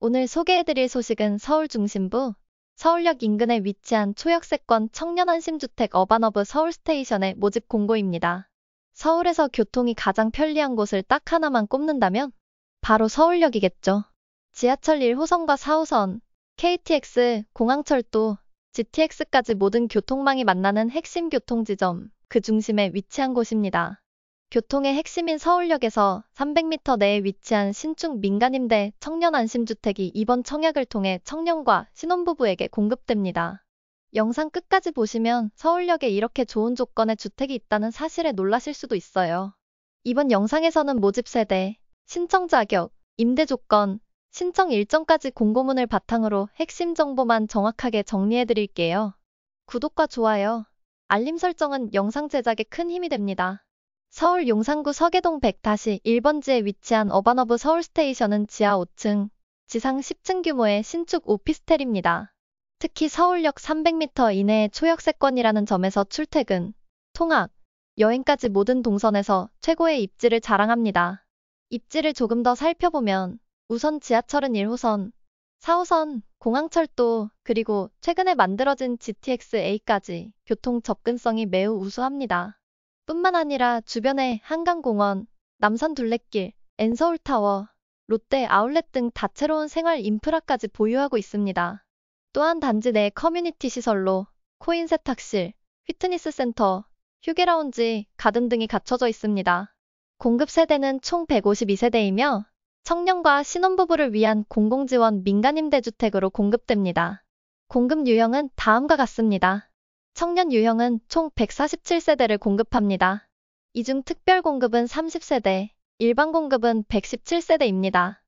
오늘 소개해드릴 소식은 서울 중심부, 서울역 인근에 위치한 초역세권 청년안심주택 어반어브 서울스테이션의 모집 공고입니다. 서울에서 교통이 가장 편리한 곳을 딱 하나만 꼽는다면 바로 서울역이겠죠. 지하철 1호선과 4호선, KTX, 공항철도, GTX까지 모든 교통망이 만나는 핵심 교통지점, 그 중심에 위치한 곳입니다. 교통의 핵심인 서울역에서 300m 내에 위치한 신축 민간임대 청년안심주택이 이번 청약을 통해 청년과 신혼부부에게 공급됩니다. 영상 끝까지 보시면 서울역에 이렇게 좋은 조건의 주택이 있다는 사실에 놀라실 수도 있어요. 이번 영상에서는 모집 세대, 신청 자격, 임대 조건, 신청 일정까지 공고문을 바탕으로 핵심 정보만 정확하게 정리해드릴게요. 구독과 좋아요, 알림 설정은 영상 제작에 큰 힘이 됩니다. 서울 용산구 서계동 100-1번지에 위치한 어반어브 서울스테이션은 지하 5층, 지상 10층 규모의 신축 오피스텔입니다. 특히 서울역 300m 이내의 초역세권이라는 점에서 출퇴근, 통학, 여행까지 모든 동선에서 최고의 입지를 자랑합니다. 입지를 조금 더 살펴보면 우선 지하철은 1호선, 4호선, 공항철도, 그리고 최근에 만들어진 GTX-A까지 교통 접근성이 매우 우수합니다. 뿐만 아니라 주변에 한강공원, 남산둘레길, N서울타워, 롯데 아울렛 등 다채로운 생활 인프라까지 보유하고 있습니다. 또한 단지 내 커뮤니티 시설로 코인 세탁실, 피트니스 센터, 휴게라운지, 가든 등이 갖춰져 있습니다. 공급 세대는 총 152세대이며 청년과 신혼부부를 위한 공공지원 민간임대주택으로 공급됩니다. 공급 유형은 다음과 같습니다. 청년 유형은 총 147세대를 공급합니다. 이 중 특별 공급은 30세대, 일반 공급은 117세대입니다.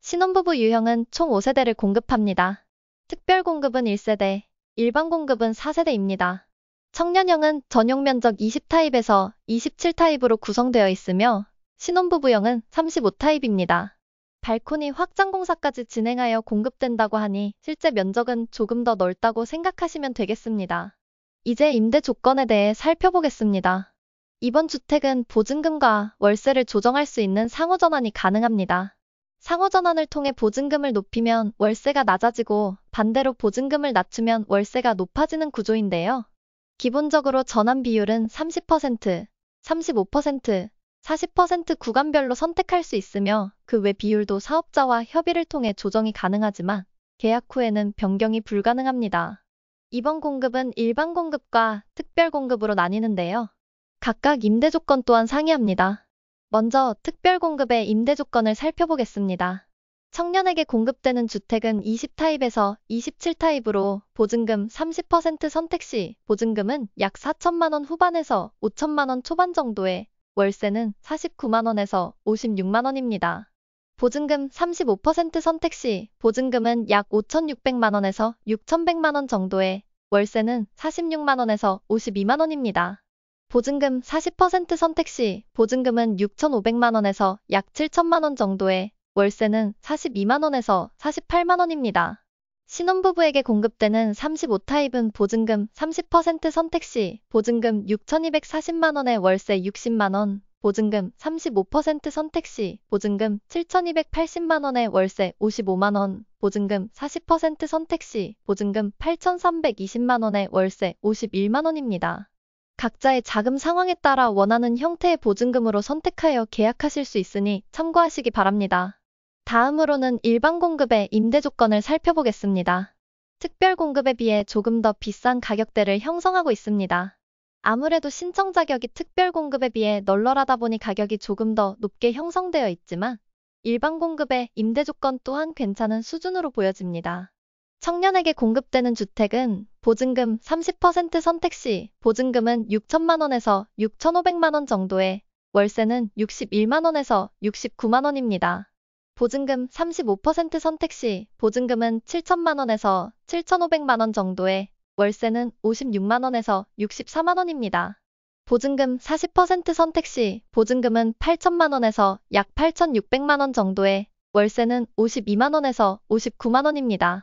신혼부부 유형은 총 5세대를 공급합니다. 특별 공급은 1세대, 일반 공급은 4세대입니다. 청년형은 전용 면적 20타입에서 27타입으로 구성되어 있으며 신혼부부형은 35타입입니다. 발코니 확장 공사까지 진행하여 공급된다고 하니 실제 면적은 조금 더 넓다고 생각하시면 되겠습니다. 이제 임대 조건에 대해 살펴보겠습니다. 이번 주택은 보증금과 월세를 조정할 수 있는 상호전환이 가능합니다. 상호전환을 통해 보증금을 높이면 월세가 낮아지고 반대로 보증금을 낮추면 월세가 높아지는 구조인데요. 기본적으로 전환 비율은 30%, 35%, 40% 구간별로 선택할 수 있으며 그 외 비율도 사업자와 협의를 통해 조정이 가능하지만 계약 후에는 변경이 불가능합니다. 이번 공급은 일반 공급과 특별 공급으로 나뉘는데요. 각각 임대 조건 또한 상이합니다. 먼저 특별 공급의 임대 조건을 살펴보겠습니다. 청년에게 공급되는 주택은 20타입에서 27타입으로 보증금 30% 선택 시 보증금은 약 4천만원 후반에서 5천만원 초반 정도에 월세는 49만원에서 56만원입니다. 보증금 35% 선택 시 보증금은 약 5,600만원에서 6,100만원 정도에 월세는 46만원에서 52만원입니다. 보증금 40% 선택 시 보증금은 6,500만원에서 약 7천만원 정도에 월세는 42만원에서 48만원입니다. 신혼부부에게 공급되는 35타입은 보증금 30% 선택 시 보증금 6,240만원에 월세 60만원, 보증금 35% 선택 시 보증금 7,280만원에 월세 55만원, 보증금 40% 선택 시 보증금 8,320만원에 월세 51만원입니다. 각자의 자금 상황에 따라 원하는 형태의 보증금으로 선택하여 계약하실 수 있으니 참고하시기 바랍니다. 다음으로는 일반 공급의 임대 조건을 살펴보겠습니다. 특별 공급에 비해 조금 더 비싼 가격대를 형성하고 있습니다. 아무래도 신청 자격이 특별 공급에 비해 널널하다 보니 가격이 조금 더 높게 형성되어 있지만 일반 공급의 임대 조건 또한 괜찮은 수준으로 보여집니다. 청년에게 공급되는 주택은 보증금 30% 선택 시 보증금은 6천만원에서 6,500만원 정도에 월세는 61만원에서 69만원입니다. 보증금 35% 선택 시 보증금은 7천만원에서 7,500만원 정도에 월세는 56만원에서 64만원입니다. 보증금 40% 선택 시 보증금은 8천만원에서 약 8,600만원 정도에 월세는 52만원에서 59만원입니다.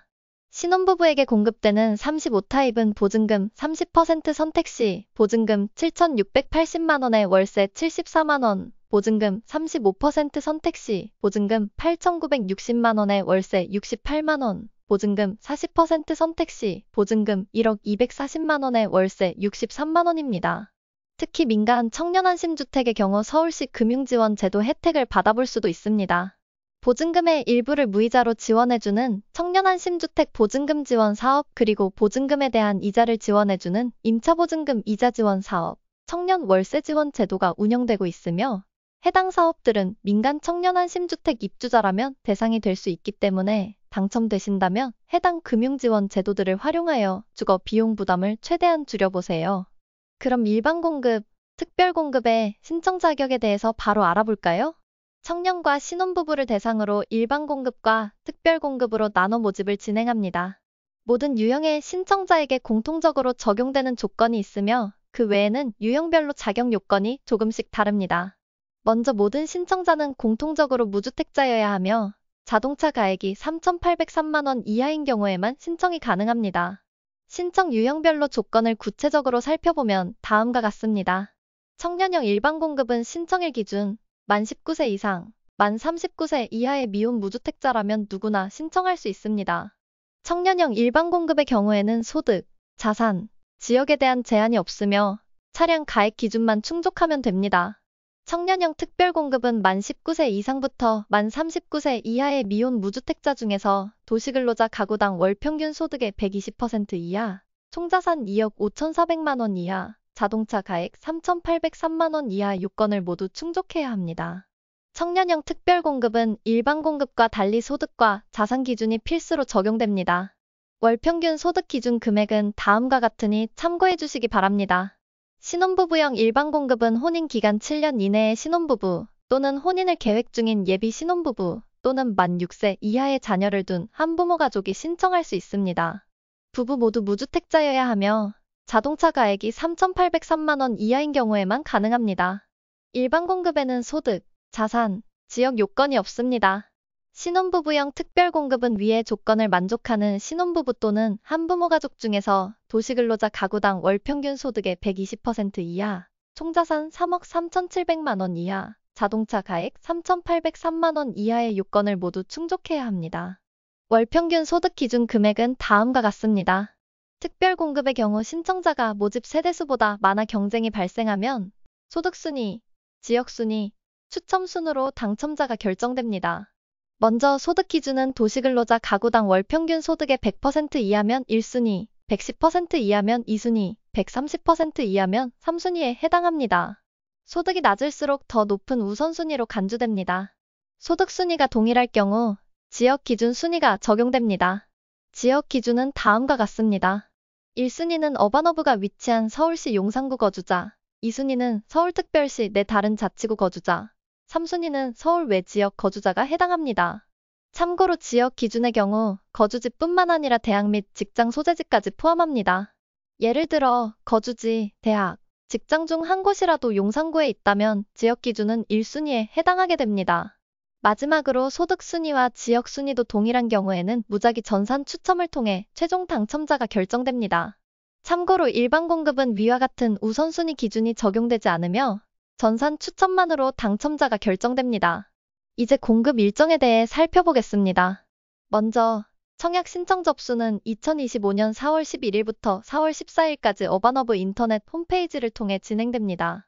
신혼부부에게 공급되는 35타입은 보증금 30% 선택 시 보증금 7,680만원에 월세 74만원, 보증금 35% 선택 시 보증금 8,960만 원에 월세 68만 원, 보증금 40% 선택 시 보증금 1억 240만 원에 월세 63만 원입니다. 특히 민간 청년 안심주택의 경우 서울시 금융지원 제도 혜택을 받아볼 수도 있습니다. 보증금의 일부를 무이자로 지원해주는 청년 안심주택 보증금 지원 사업, 그리고 보증금에 대한 이자를 지원해주는 임차보증금 이자 지원 사업, 청년 월세 지원 제도가 운영되고 있으며, 해당 사업들은 민간 청년 안심주택 입주자라면 대상이 될 수 있기 때문에 당첨되신다면 해당 금융지원 제도들을 활용하여 주거 비용 부담을 최대한 줄여보세요. 그럼 일반 공급, 특별 공급의 신청 자격에 대해서 바로 알아볼까요? 청년과 신혼부부를 대상으로 일반 공급과 특별 공급으로 나눠 모집을 진행합니다. 모든 유형의 신청자에게 공통적으로 적용되는 조건이 있으며 그 외에는 유형별로 자격 요건이 조금씩 다릅니다. 먼저 모든 신청자는 공통적으로 무주택자여야 하며 자동차 가액이 3,803만 원 이하인 경우에만 신청이 가능합니다. 신청 유형별로 조건을 구체적으로 살펴보면 다음과 같습니다. 청년형 일반 공급은 신청일 기준 만 19세 이상, 만 39세 이하의 미혼 무주택자라면 누구나 신청할 수 있습니다. 청년형 일반 공급의 경우에는 소득, 자산, 지역에 대한 제한이 없으며 차량 가액 기준만 충족하면 됩니다. 청년형 특별 공급은 만 19세 이상부터 만 39세 이하의 미혼 무주택자 중에서 도시근로자 가구당 월 평균 소득의 120% 이하, 총자산 2억 5,400만 원 이하, 자동차 가액 3,803만 원 이하 요건을 모두 충족해야 합니다. 청년형 특별 공급은 일반 공급과 달리 소득과 자산 기준이 필수로 적용됩니다. 월 평균 소득 기준 금액은 다음과 같으니 참고해 주시기 바랍니다. 신혼부부형 일반 공급은 혼인 기간 7년 이내의 신혼부부 또는 혼인을 계획 중인 예비 신혼부부 또는 만 6세 이하의 자녀를 둔 한부모 가족이 신청할 수 있습니다. 부부 모두 무주택자여야 하며 자동차 가액이 3,803만 원 이하인 경우에만 가능합니다. 일반 공급에는 소득, 자산, 지역 요건이 없습니다. 신혼부부형 특별공급은 위의 조건을 만족하는 신혼부부 또는 한부모 가족 중에서 도시근로자 가구당 월 평균 소득의 120% 이하, 총자산 3억 3,700만 원 이하, 자동차 가액 3,803만 원 이하의 요건을 모두 충족해야 합니다. 월 평균 소득 기준 금액은 다음과 같습니다. 특별공급의 경우 신청자가 모집 세대수보다 많아 경쟁이 발생하면 소득순위, 지역순위, 추첨순으로 당첨자가 결정됩니다. 먼저 소득 기준은 도시근로자 가구당 월 평균 소득의 100% 이하면 1순위, 110% 이하면 2순위, 130% 이하면 3순위에 해당합니다. 소득이 낮을수록 더 높은 우선순위로 간주됩니다. 소득 순위가 동일할 경우 지역 기준 순위가 적용됩니다. 지역 기준은 다음과 같습니다. 1순위는 어바너브가 위치한 서울시 용산구 거주자, 2순위는 서울특별시 내 다른 자치구 거주자, 3순위는 서울 외 지역 거주자가 해당합니다. 참고로 지역 기준의 경우 거주지뿐만 아니라 대학 및 직장 소재지까지 포함합니다. 예를 들어 거주지, 대학, 직장 중 한 곳이라도 용산구에 있다면 지역 기준은 1순위에 해당하게 됩니다. 마지막으로 소득 순위와 지역 순위도 동일한 경우에는 무작위 전산 추첨을 통해 최종 당첨자가 결정됩니다. 참고로 일반 공급은 위와 같은 우선순위 기준이 적용되지 않으며 전산 추첨만으로 당첨자가 결정됩니다. 이제 공급 일정에 대해 살펴보겠습니다. 먼저 청약 신청 접수는 2025년 4월 11일부터 4월 14일까지 어바너브 인터넷 홈페이지를 통해 진행됩니다.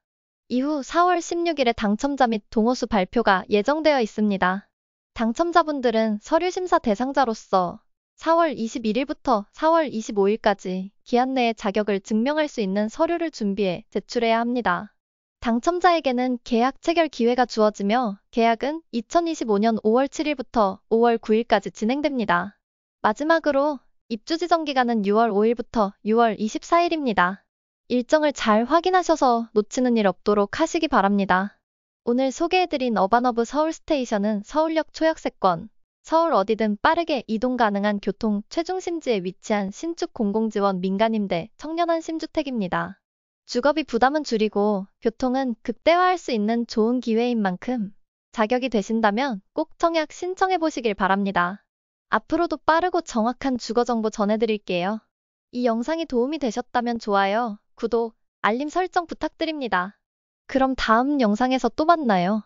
이후 4월 16일에 당첨자 및 동호수 발표가 예정되어 있습니다. 당첨자분들은 서류 심사 대상자로서 4월 21일부터 4월 25일까지 기한 내에 자격을 증명할 수 있는 서류를 준비해 제출해야 합니다. 당첨자에게는 계약 체결 기회가 주어지며 계약은 2025년 5월 7일부터 5월 9일까지 진행됩니다. 마지막으로 입주 지정 기간은 6월 5일부터 6월 24일입니다. 일정을 잘 확인하셔서 놓치는 일 없도록 하시기 바랍니다. 오늘 소개해드린 어바너브 서울스테이션은 서울역 초역세권, 서울 어디든 빠르게 이동 가능한 교통 최중심지에 위치한 신축 공공지원 민간임대 청년안 심주택입니다. 주거비 부담은 줄이고 교통은 극대화할 수 있는 좋은 기회인 만큼 자격이 되신다면 꼭 청약 신청해보시길 바랍니다. 앞으로도 빠르고 정확한 주거정보 전해드릴게요. 이 영상이 도움이 되셨다면 좋아요, 구독, 알림 설정 부탁드립니다. 그럼 다음 영상에서 또 만나요.